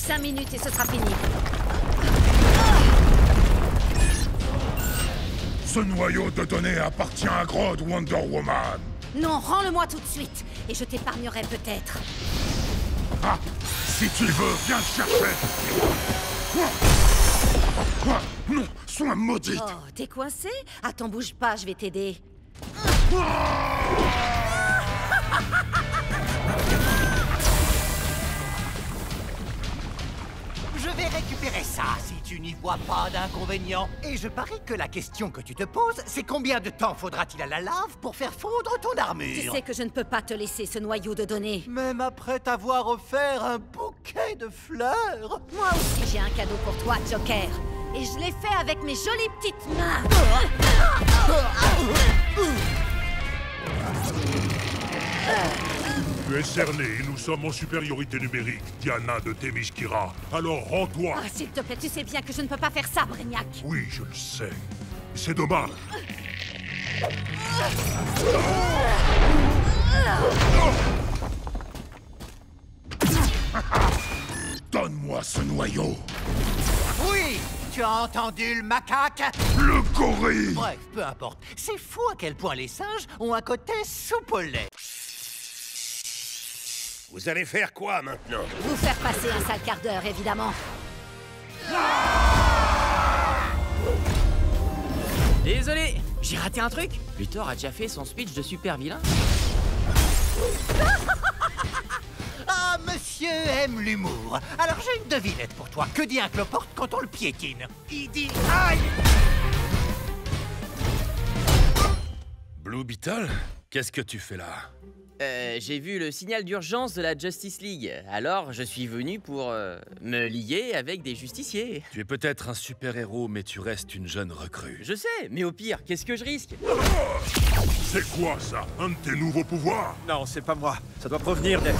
5 minutes et ce sera fini. Ce noyau de données appartient à Grodd Wonder Woman. Non, rends-le-moi tout de suite, et je t'épargnerai peut-être. Ah, si tu veux, viens le chercher. Non, sois maudite. Oh, t'es coincé? Attends, bouge pas, je vais t'aider. Je vais récupérer ça si tu n'y vois pas d'inconvénient. Et je parie que la question que tu te poses, c'est combien de temps faudra-t-il à la lave pour faire fondre ton armure? Tu sais que je ne peux pas te laisser ce noyau de données. Même après t'avoir offert un bouquet de fleurs. Moi aussi, j'ai un cadeau pour toi, Joker. Et je l'ai fait avec mes jolies petites mains. Tu es cerné et nous sommes en supériorité numérique, Diana de Themyscira. Alors rends-toi. Ah, s'il te plaît, tu sais bien que je ne peux pas faire ça, Brainiac. Oui, je le sais. C'est dommage. Donne-moi ce noyau. Oui, tu as entendu le macaque? Le gorille. Bref, peu importe. C'est fou à quel point les singes ont un côté soupe au lait. Vous allez faire quoi maintenant? Vous faire passer un sale quart d'heure, évidemment. Désolé, j'ai raté un truc. Luthor a déjà fait son speech de super vilain. Ah, monsieur aime l'humour. Alors j'ai une devinette pour toi. Que dit un cloporte quand on le piétine? Il dit aïe! Blue Beetle? Qu'est-ce que tu fais là? J'ai vu le signal d'urgence de la Justice League. Alors, je suis venu pour me lier avec des justiciers. Tu es peut-être un super-héros, mais tu restes une jeune recrue. Je sais, mais au pire, qu'est-ce que je risque? C'est quoi ça? Un de tes nouveaux pouvoirs? Non, c'est pas moi. Ça doit provenir d'elle.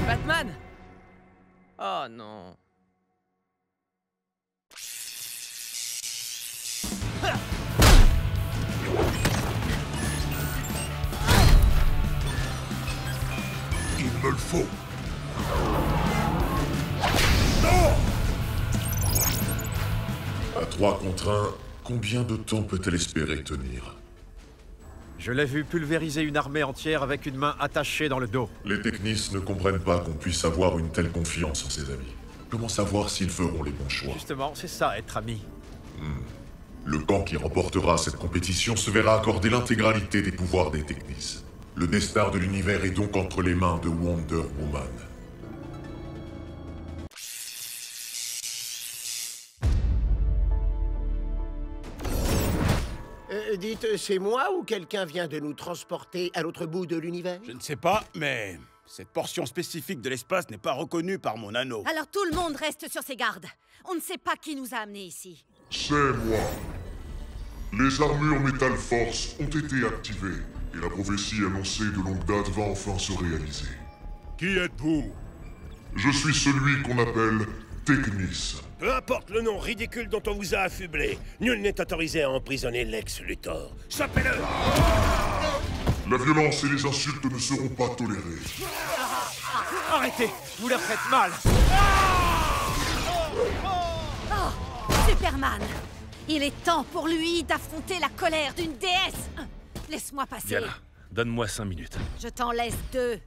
Batman? Oh non. Il me le faut. Non! À 3 contre 1, combien de temps peut-elle espérer tenir? Je l'ai vu pulvériser une armée entière avec une main attachée dans le dos. Les Technis ne comprennent pas qu'on puisse avoir une telle confiance en ses amis. Comment savoir s'ils feront les bons choix? Justement, c'est ça, être ami. Le camp qui remportera cette compétition se verra accorder l'intégralité des pouvoirs des Technis. Le destin de l'univers est donc entre les mains de Wonder Woman. Dites, c'est moi ou quelqu'un vient de nous transporter à l'autre bout de l'univers? Je ne sais pas, mais cette portion spécifique de l'espace n'est pas reconnue par mon anneau. Alors tout le monde reste sur ses gardes. On ne sait pas qui nous a amenés ici. C'est moi. Les armures Metal Force ont été activées et la prophétie annoncée de longue date va enfin se réaliser. Qui êtes-vous? Je suis celui qu'on appelle Technis. Peu importe le nom ridicule dont on vous a affublé, nul n'est autorisé à emprisonner Lex Luthor. Chopez-le! La violence et les insultes ne seront pas tolérées. Arrêtez! Vous leur faites mal! Oh, Superman! Il est temps pour lui d'affronter la colère d'une déesse. Laisse-moi passer. Diana, donne-moi 5 minutes. Je t'en laisse 2.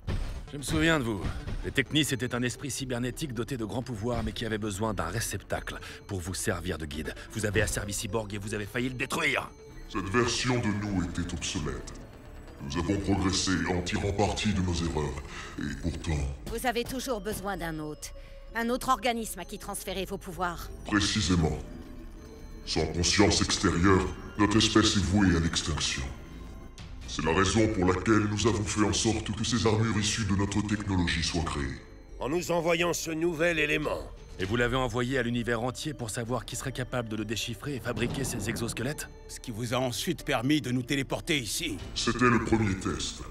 Je me souviens de vous. Les Technis étaient un esprit cybernétique doté de grands pouvoirs, mais qui avait besoin d'un réceptacle pour vous servir de guide. Vous avez asservi Cyborg et vous avez failli le détruire. Cette version de nous était obsolète. Nous avons progressé en tirant parti de nos erreurs. Et pourtant... Vous avez toujours besoin d'un hôte. Un autre organisme à qui transférer vos pouvoirs. Précisément. Sans conscience extérieure, notre espèce est vouée à l'extinction. C'est la raison pour laquelle nous avons fait en sorte que ces armures issues de notre technologie soient créées. En nous envoyant ce nouvel élément. Et vous l'avez envoyé à l'univers entier pour savoir qui serait capable de le déchiffrer et fabriquer ces exosquelettes? Ce qui vous a ensuite permis de nous téléporter ici. C'était le premier test.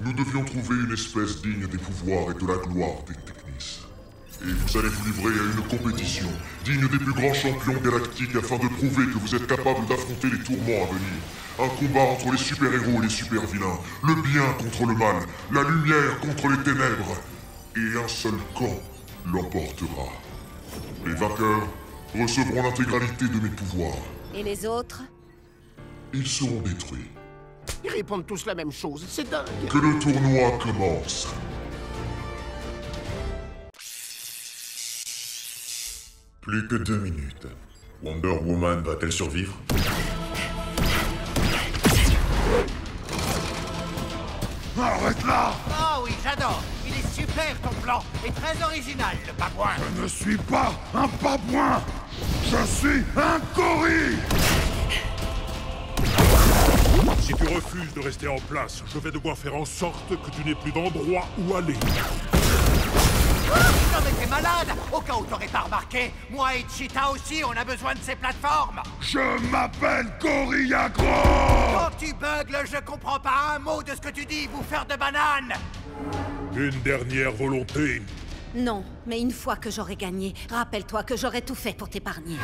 Nous devions trouver une espèce digne des pouvoirs et de la gloire des Technis. Et vous allez vous livrer à une compétition digne des plus grands champions galactiques afin de prouver que vous êtes capable d'affronter les tourments à venir. Un combat entre les super-héros et les super-vilains, le bien contre le mal, la lumière contre les ténèbres. Et un seul camp l'emportera. Les vainqueurs recevront l'intégralité de mes pouvoirs. Et les autres? Ils seront détruits. Ils répondent tous la même chose, c'est dingue. Que le tournoi commence. Plus que 2 minutes. Wonder Woman va-t-elle survivre? Arrête là! Oh oui, j'adore. Il est super ton plan et très original, le babouin. Je ne suis pas un babouin! Je suis un gorille! Si tu refuses de rester en place, je vais devoir faire en sorte que tu n'aies plus d'endroit où aller. Non mais t'es malade! Au cas où t'aurais pas remarqué, moi et Cheetah aussi, on a besoin de ces plateformes! Je m'appelle Gorilla Gros! Quand tu beugles, je comprends pas un mot de ce que tu dis, bouffeur de banane! Une dernière volonté. Non, mais une fois que j'aurai gagné, rappelle-toi que j'aurai tout fait pour t'épargner.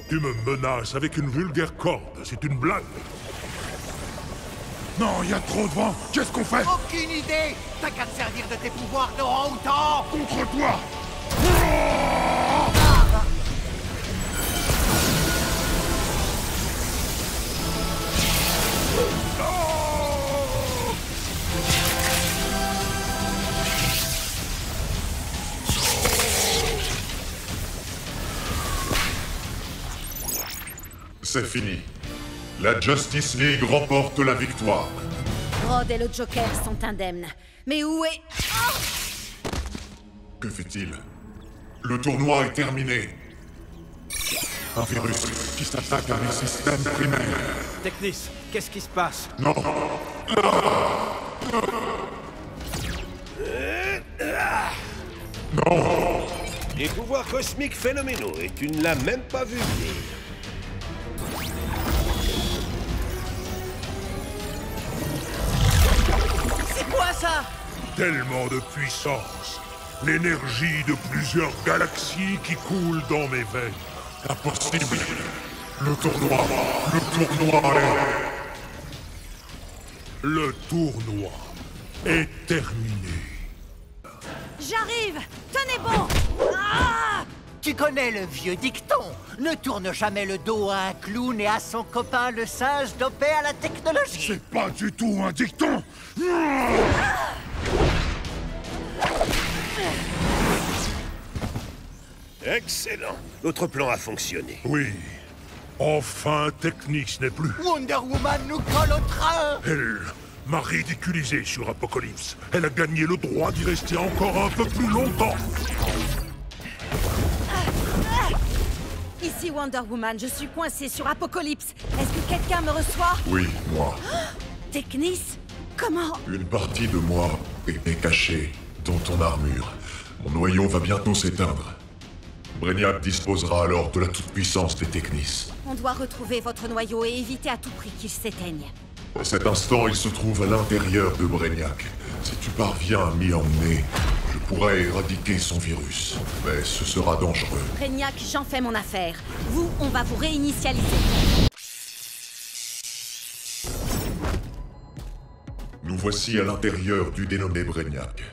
Tu me menaces avec une vulgaire corde, c'est une blague. Non, il y a trop de vent! Qu'est-ce qu'on fait? Aucune idée! T'as qu'à te servir de tes pouvoirs d'orang-outan! Contre toi! C'est fini. La Justice League remporte la victoire. Rod et le Joker sont indemnes. Mais où est... Que fait-il? Le tournoi est terminé. Un virus qui s'attaque à mes systèmes primaires. Technis, qu'est-ce qui se passe? Non. Non. Des pouvoirs cosmiques phénoménaux et tu ne l'as même pas vu venir. C'est quoi ça? Tellement de puissance. L'énergie de plusieurs galaxies qui coule dans mes veines. Impossible. Le tournoi est... Le tournoi est terminé. J'arrive! Tenez bon! Ah! Tu connais le vieux dicton. Ne tourne jamais le dos à un clown et à son copain le singe dopé à la technologie. C'est pas du tout un dicton! Excellent. Notre plan a fonctionné. Oui. Enfin, Technis n'est plus. Wonder Woman nous colle au train. Elle m'a ridiculisé sur Apocalypse. Elle a gagné le droit d'y rester encore un peu plus longtemps. Ici Wonder Woman, je suis coincée sur Apocalypse. Est-ce que quelqu'un me reçoit? Oui, moi. Technis? Comment? Une partie de moi était cachée dans ton armure. Mon noyau va bientôt s'éteindre. Brainiac disposera alors de la toute-puissance des Technis. On doit retrouver votre noyau et éviter à tout prix qu'il s'éteigne. À cet instant, il se trouve à l'intérieur de Brainiac. Si tu parviens à m'y emmener, je pourrais éradiquer son virus. Mais ce sera dangereux. Brainiac, j'en fais mon affaire. Vous, on va vous réinitialiser. Nous voici à l'intérieur du dénommé Brainiac.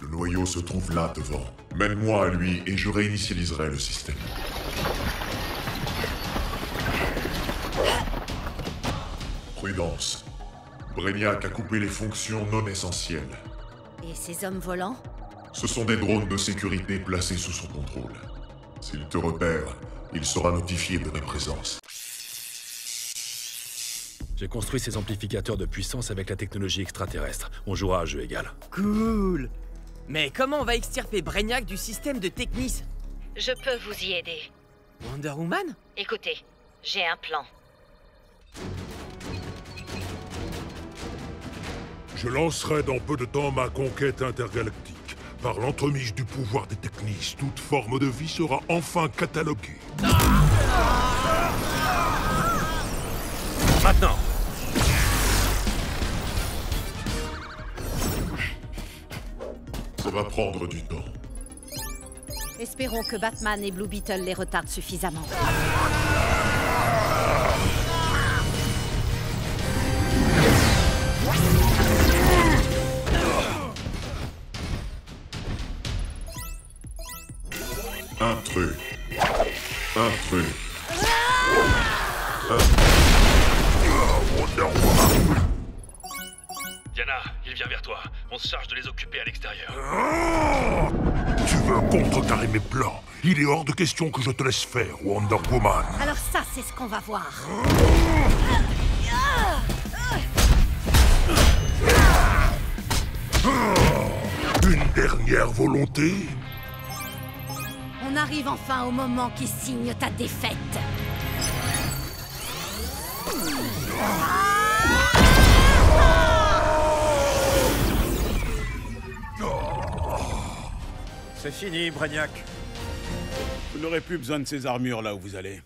Le noyau se trouve là devant. Mène-moi à lui et je réinitialiserai le système. Prudence. Brainiac a coupé les fonctions non essentielles. Et ces hommes volants? Ce sont des drones de sécurité placés sous son contrôle. S'il te repère, il sera notifié de ta présence. J'ai construit ces amplificateurs de puissance avec la technologie extraterrestre. On jouera à jeu égal. Cool. Mais comment on va extirper Brainiac du système de Technis? Je peux vous y aider. Wonder Woman? Écoutez, j'ai un plan. Je lancerai dans peu de temps ma conquête intergalactique. Par l'entremise du pouvoir des Technis, toute forme de vie sera enfin cataloguée. Maintenant! Ça va prendre du temps. Espérons que Batman et Blue Beetle les retardent suffisamment. Un truc. Diana, il vient vers toi. On se charge de les occuper à l'extérieur. Tu veux contrecarrer mes plans? Il est hors de question que je te laisse faire, Wonder Woman. Alors ça, c'est ce qu'on va voir. Une dernière volonté? On arrive enfin au moment qui signe ta défaite. C'est fini, Brainiac. Vous n'aurez plus besoin de ces armures là où vous allez.